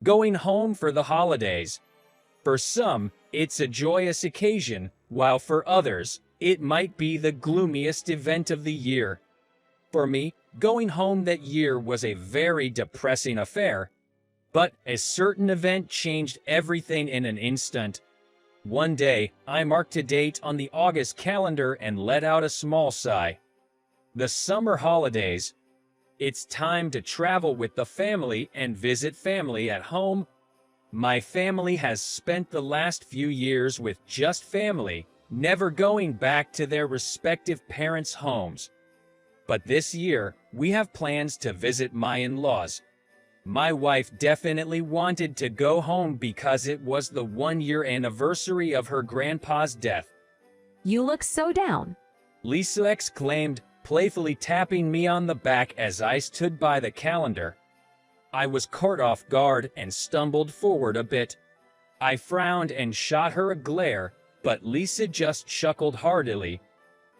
Going home for the holidays. For some, it's a joyous occasion, while for others, it might be the gloomiest event of the year. For me, going home that year was a very depressing affair. But a certain event changed everything in an instant. One day, I marked a date on the August calendar and let out a small sigh. The summer holidays. It's time to travel with the family and visit family at home. My family has spent the last few years with just family, never going back to their respective parents' homes. But this year, we have plans to visit my in-laws. My wife definitely wanted to go home because it was the 1-year anniversary of her grandpa's death. You look so down. Lisa exclaimed, playfully tapping me on the back as I stood by the calendar. I was caught off guard and stumbled forward a bit. I frowned and shot her a glare, but Lisa just chuckled heartily.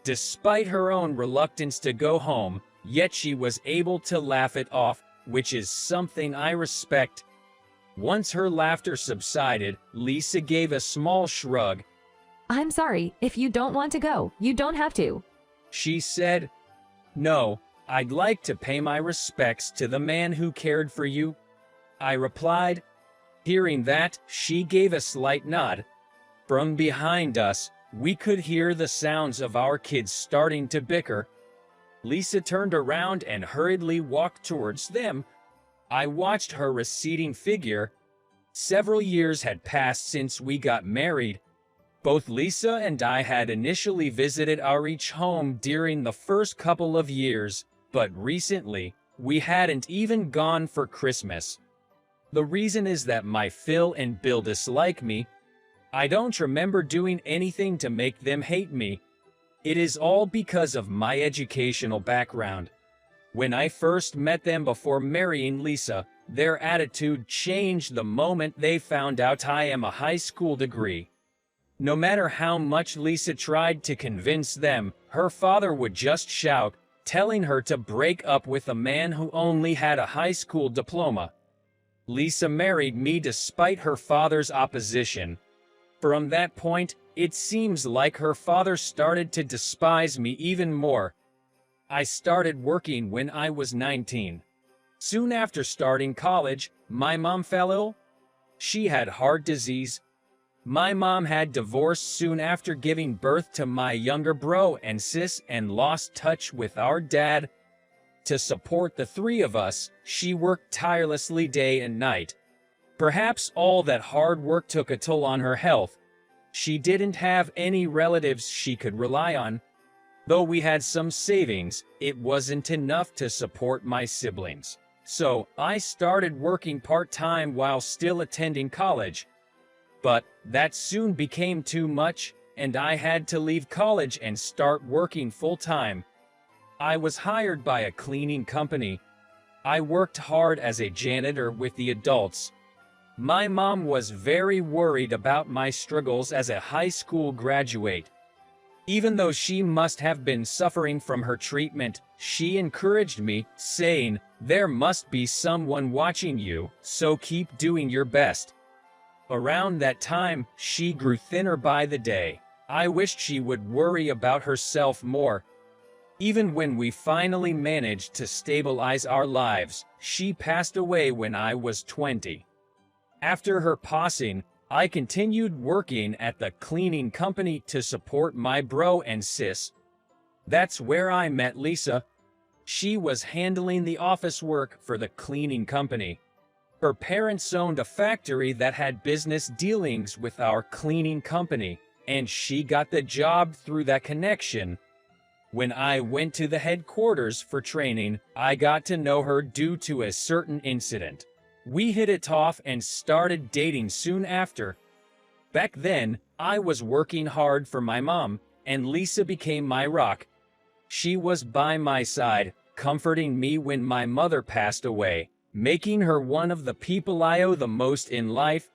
Despite her own reluctance to go home, yet she was able to laugh it off, which is something I respect. Once her laughter subsided, Lisa gave a small shrug. I'm sorry, if you don't want to go, you don't have to. She said, "No, I'd like to pay my respects to the man who cared for you," I replied. Hearing that, she gave a slight nod. From behind us, we could hear the sounds of our kids starting to bicker. Lisa turned around and hurriedly walked towards them. I watched her receding figure. Several years had passed since we got married. Both Lisa and I had initially visited our each home during the first couple of years, but recently, we hadn't even gone for Christmas. The reason is that my Phil and Bill dislike me. I don't remember doing anything to make them hate me. It is all because of my educational background. When I first met them before marrying Lisa, their attitude changed the moment they found out I am a high school degree. No matter how much Lisa tried to convince them, her father would just shout, telling her to break up with a man who only had a high school diploma. Lisa married me despite her father's opposition. From that point, it seems like her father started to despise me even more. I started working when I was 19. Soon after starting college, my mom fell ill. She had heart disease. My mom had divorced soon after giving birth to my younger bro and sis and lost touch with our dad. To support the three of us, she worked tirelessly day and night. Perhaps all that hard work took a toll on her health. She didn't have any relatives she could rely on. Though we had some savings, it wasn't enough to support my siblings. So, I started working part-time while still attending college. But that soon became too much, and I had to leave college and start working full-time. I was hired by a cleaning company. I worked hard as a janitor with the adults. My mom was very worried about my struggles as a high school graduate. Even though she must have been suffering from her treatment, she encouraged me, saying, "There must be someone watching you, so keep doing your best." Around that time, she grew thinner by the day. I wished she would worry about herself more. Even when we finally managed to stabilize our lives, she passed away when I was 20. After her passing, I continued working at the cleaning company to support my bro and sis. That's where I met Lisa. She was handling the office work for the cleaning company. Her parents owned a factory that had business dealings with our cleaning company, and she got the job through that connection. When I went to the headquarters for training, I got to know her due to a certain incident. We hit it off and started dating soon after. Back then, I was working hard for my mom, and Lisa became my rock. She was by my side, comforting me when my mother passed away, making her one of the people I owe the most in life.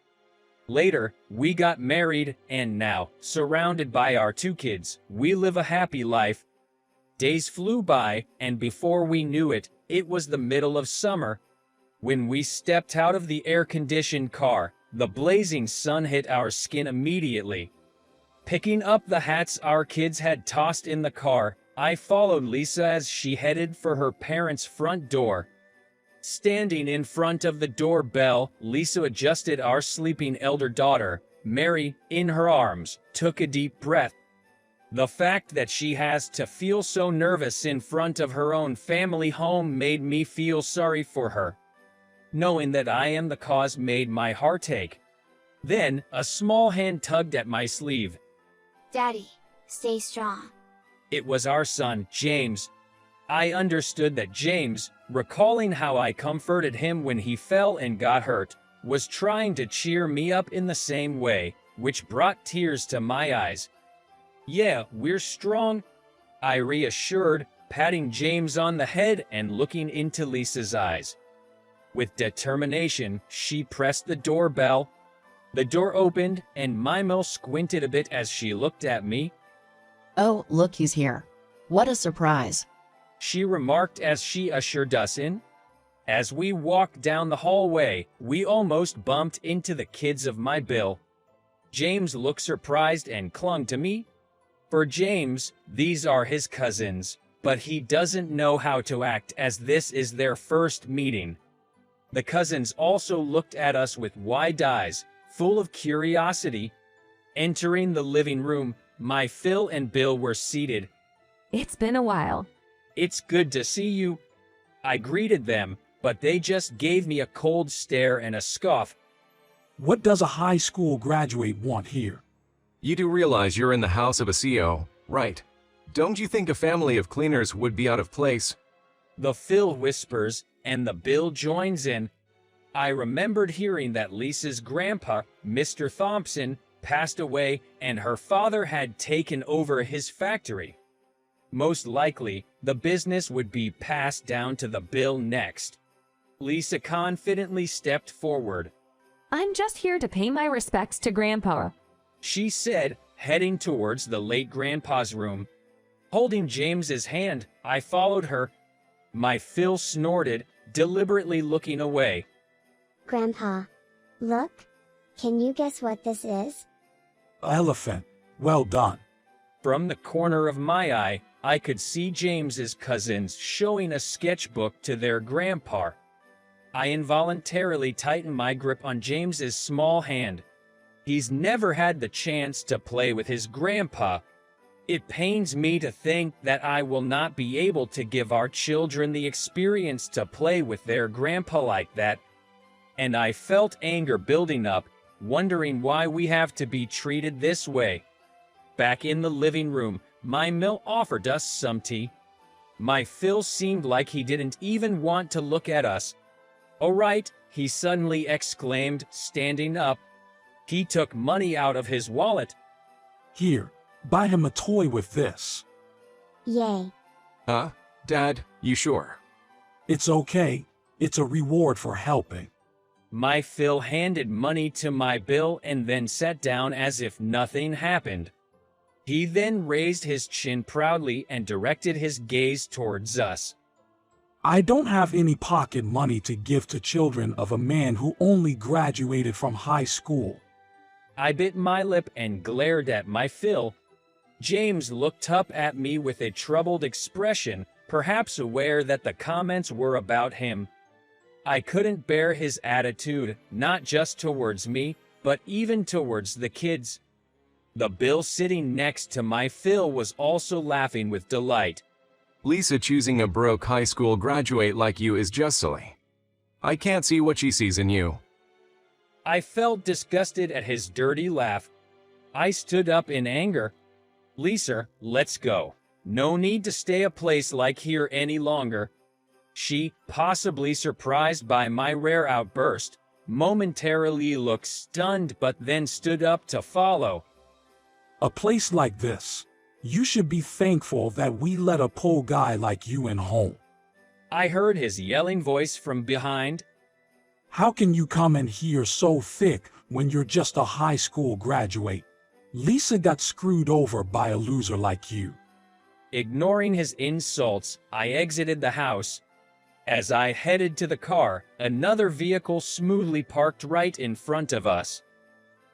Later, we got married, and now, surrounded by our 2 kids, we live a happy life. Days flew by, and before we knew it, it was the middle of summer. When we stepped out of the air-conditioned car, the blazing sun hit our skin immediately. Picking up the hats our kids had tossed in the car, I followed Lisa as she headed for her parents' front door. Standing in front of the doorbell, Lisa adjusted our sleeping elder daughter, Mary, in her arms, took a deep breath. The fact that she has to feel so nervous in front of her own family home made me feel sorry for her. Knowing that I am the cause made my heart ache. Then, a small hand tugged at my sleeve. Daddy, stay strong. It was our son, James. I understood that James, recalling how I comforted him when he fell and got hurt, was trying to cheer me up in the same way, which brought tears to my eyes. Yeah, we're strong, I reassured, patting James on the head and looking into Lisa's eyes. With determination, she pressed the doorbell. The door opened, and Mimo squinted a bit as she looked at me. Oh, look, he's here. What a surprise. She remarked as she ushered us in. As we walked down the hallway, we almost bumped into the kids of my Bill. James looked surprised and clung to me. For James, these are his cousins, but he doesn't know how to act as this is their first meeting. The cousins also looked at us with wide eyes, full of curiosity. Entering the living room, my Phil and Bill were seated. It's been a while. It's good to see you. I greeted them, but they just gave me a cold stare and a scoff. What does a high school graduate want here? You do realize you're in the house of a CEO, right? Don't you think a family of cleaners would be out of place? The Phil whispers, and the Bill joins in. I remembered hearing that Lisa's grandpa, Mr. Thompson, passed away and her father had taken over his factory. Most likely, the business would be passed down to the Bill next. Lisa confidently stepped forward. I'm just here to pay my respects to Grandpa. She said, heading towards the late grandpa's room. Holding James's hand, I followed her. My Phil snorted, deliberately looking away. Grandpa, look. Can you guess what this is? Elephant. Well done. From the corner of my eye, I could see James's cousins showing a sketchbook to their grandpa. I involuntarily tightened my grip on James's small hand. He's never had the chance to play with his grandpa. It pains me to think that I will not be able to give our children the experience to play with their grandpa like that. And I felt anger building up, wondering why we have to be treated this way. Back in the living room, my Mill offered us some tea. My Phil seemed like he didn't even want to look at us. "All right," he suddenly exclaimed, standing up. He took money out of his wallet. Here, buy him a toy with this. Yay. Huh? Dad, you sure? It's okay. It's a reward for helping. My Phil handed money to my Bill and then sat down as if nothing happened. He then raised his chin proudly and directed his gaze towards us. I don't have any pocket money to give to children of a man who only graduated from high school. I bit my lip and glared at my Phil. James looked up at me with a troubled expression, perhaps aware that the comments were about him. I couldn't bear his attitude, not just towards me, but even towards the kids. The Bill sitting next to my Phil was also laughing with delight. Lisa choosing a broke high school graduate like you is just silly. I can't see what she sees in you. I felt disgusted at his dirty laugh. I stood up in anger. "Lisa, let's go. No need to stay a place like here any longer." She, possibly surprised by my rare outburst, momentarily looked stunned but then stood up to follow. A place like this. You should be thankful that we let a poor guy like you in home. I heard his yelling voice from behind. How can you come in here so thick when you're just a high school graduate? Lisa got screwed over by a loser like you. Ignoring his insults, I exited the house. As I headed to the car, another vehicle smoothly parked right in front of us.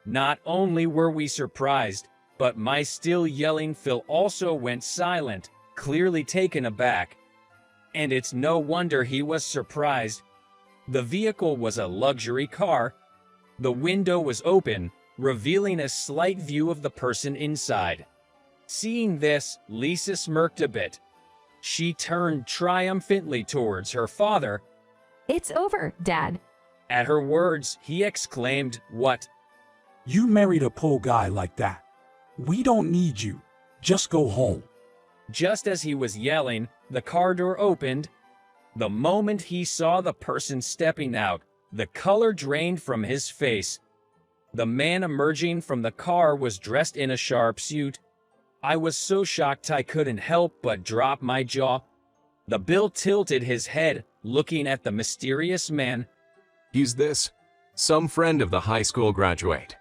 Not only were we surprised, but my still yelling Phil also went silent, clearly taken aback. And it's no wonder he was surprised. The vehicle was a luxury car. The window was open, revealing a slight view of the person inside. Seeing this, Lisa smirked a bit. She turned triumphantly towards her father. It's over, Dad. At her words, he exclaimed, "What?" You married a poor guy like that. We don't need you. Just go home. Just as he was yelling, the car door opened. The moment he saw the person stepping out, the color drained from his face. The man emerging from the car was dressed in a sharp suit. I was so shocked I couldn't help but drop my jaw. The Bill tilted his head, looking at the mysterious man. Who's this? Some friend of the high school graduate.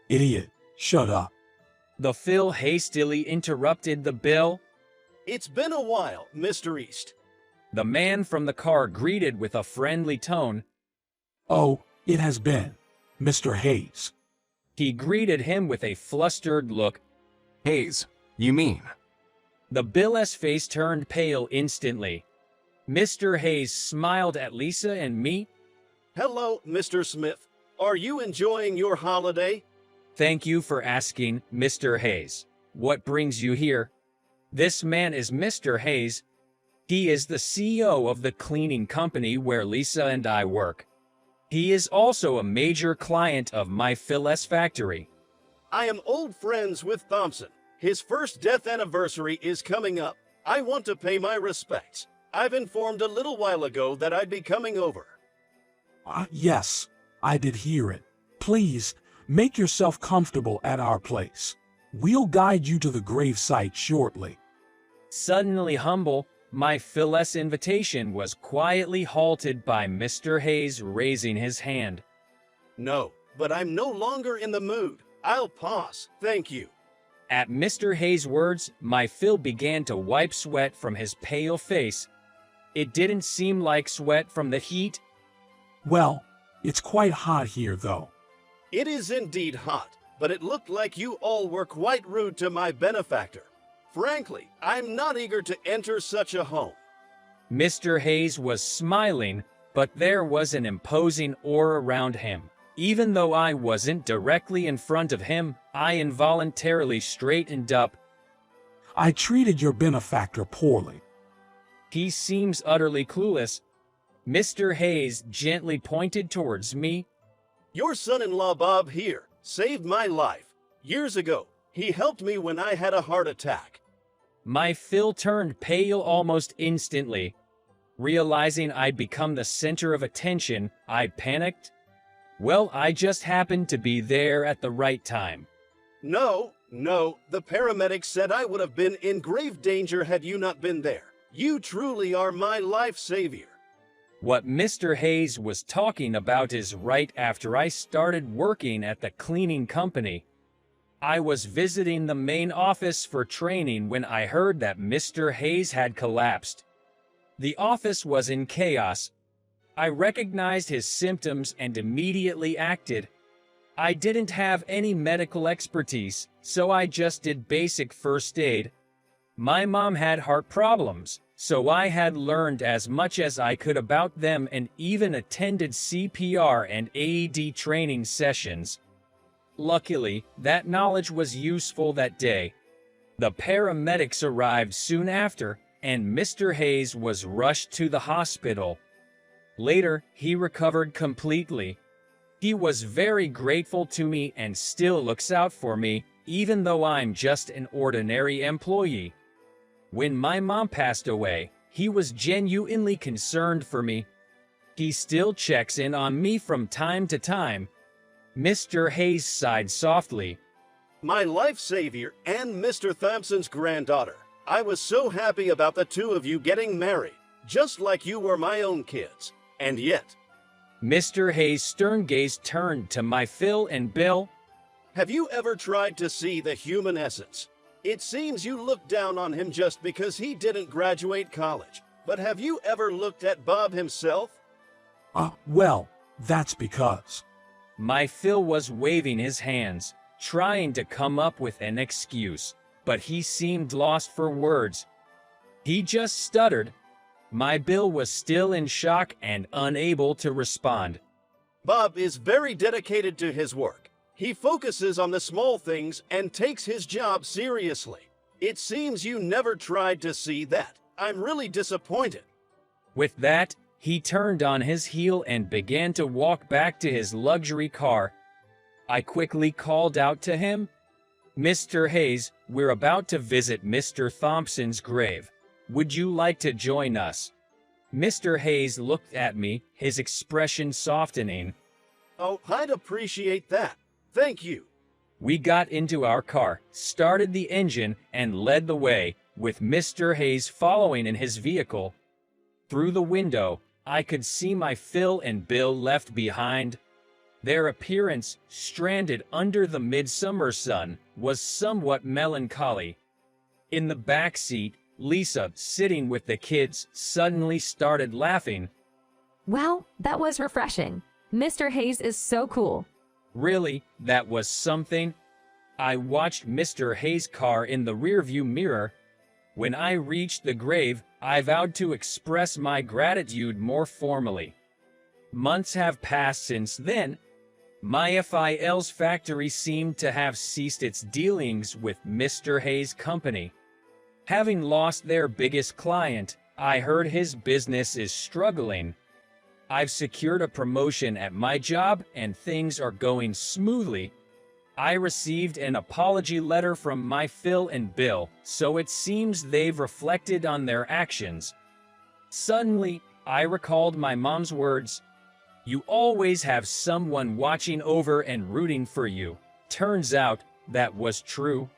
Idiot, shut up. The Phil hastily interrupted the Bill. It's been a while, Mr. East. The man from the car greeted with a friendly tone. Oh, it has been, Mr. Hayes. He greeted him with a flustered look. Hayes, you mean? The Bill's face turned pale instantly. Mr. Hayes smiled at Lisa and me. Hello, Mr. Smith. Are you enjoying your holiday? Thank you for asking, Mr. Hayes. What brings you here? This man is Mr. Hayes. He is the CEO of the cleaning company where Lisa and I work. He is also a major client of my Phil's factory. I am old friends with Thompson. His first death anniversary is coming up. I want to pay my respects. I've informed a little while ago that I'd be coming over. Yes, I did hear it. Please, make yourself comfortable at our place. We'll guide you to the gravesite shortly. Suddenly humble, my Phil's invitation was quietly halted by Mr. Hayes raising his hand. No, but I'm no longer in the mood. I'll pass, thank you. At Mr. Hayes' words, my Phil began to wipe sweat from his pale face. It didn't seem like sweat from the heat. Well, it's quite hot here, though. It is indeed hot, but it looked like you all were quite rude to my benefactor. Frankly, I'm not eager to enter such a home. Mr. Hayes was smiling, but there was an imposing aura around him. Even though I wasn't directly in front of him, I involuntarily straightened up. I treated your benefactor poorly. He seems utterly clueless. Mr. Hayes gently pointed towards me. Your son-in-law Bob here saved my life. Years ago, he helped me when I had a heart attack. My Phil turned pale almost instantly. Realizing I'd become the center of attention, I panicked. Well, I just happened to be there at the right time. No, the paramedics said I would have been in grave danger had you not been there. You truly are my life savior. What Mr. Hayes was talking about is right after I started working at the cleaning company. I was visiting the main office for training when I heard that Mr. Hayes had collapsed. The office was in chaos. I recognized his symptoms and immediately acted. I didn't have any medical expertise, so I just did basic first aid. My mom had heart problems, so I had learned as much as I could about them and even attended CPR and AED training sessions. Luckily, that knowledge was useful that day. The paramedics arrived soon after, and Mr. Hayes was rushed to the hospital. Later, he recovered completely. He was very grateful to me and still looks out for me, even though I'm just an ordinary employee. When my mom passed away, he was genuinely concerned for me. He still checks in on me from time to time. Mr. Hayes sighed softly. My life savior and Mr. Thompson's granddaughter. I was so happy about the two of you getting married, just like you were my own kids. And yet, Mr. Hayes' stern gaze turned to my Phil and Bill. Have you ever tried to see the human essence? It seems you look down on him just because he didn't graduate college. But have you ever looked at Bob himself? Well, that's because. My Phil was waving his hands, trying to come up with an excuse, but he seemed lost for words. He just stuttered. My Bill was still in shock and unable to respond. Bob is very dedicated to his work. He focuses on the small things and takes his job seriously. It seems you never tried to see that. I'm really disappointed. With that, he turned on his heel and began to walk back to his luxury car. I quickly called out to him, "Mr. Hayes, we're about to visit Mr. Thompson's grave. Would you like to join us?" Mr. Hayes looked at me, his expression softening. Oh, I'd appreciate that. Thank you. We got into our car, started the engine, and led the way, with Mr. Hayes following in his vehicle. Through the window, I could see my Phil and Bill left behind. Their appearance, stranded under the midsummer sun, was somewhat melancholy. In the back seat, Lisa, sitting with the kids, suddenly started laughing. Well, that was refreshing. Mr. Hayes is so cool. Really, that was something. I watched Mr. Hayes' car in the rearview mirror. When I reached the grave, I vowed to express my gratitude more formally. Months have passed since then. My FIL's factory seemed to have ceased its dealings with Mr. Hayes' company. Having lost their biggest client, I heard his business is struggling. I've secured a promotion at my job and things are going smoothly. I received an apology letter from my Phil and Bill, so it seems they've reflected on their actions. Suddenly, I recalled my mom's words, "You always have someone watching over and rooting for you." Turns out, that was true.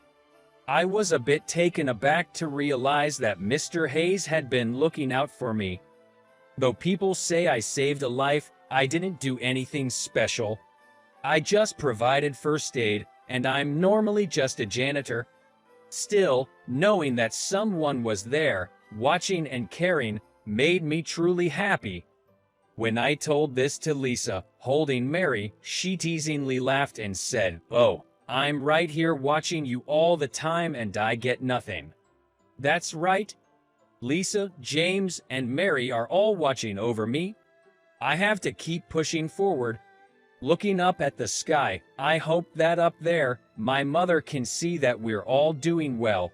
I was a bit taken aback to realize that Mr. Hayes had been looking out for me. Though people say I saved a life, I didn't do anything special. I just provided first aid, and I'm normally just a janitor. Still, knowing that someone was there, watching and caring, made me truly happy. When I told this to Lisa, holding Mary, she teasingly laughed and said, "Oh, I'm right here watching you all the time and I get nothing." That's right. Lisa, James, and Mary are all watching over me. I have to keep pushing forward. Looking up at the sky, I hope that up there, my mother can see that we're all doing well,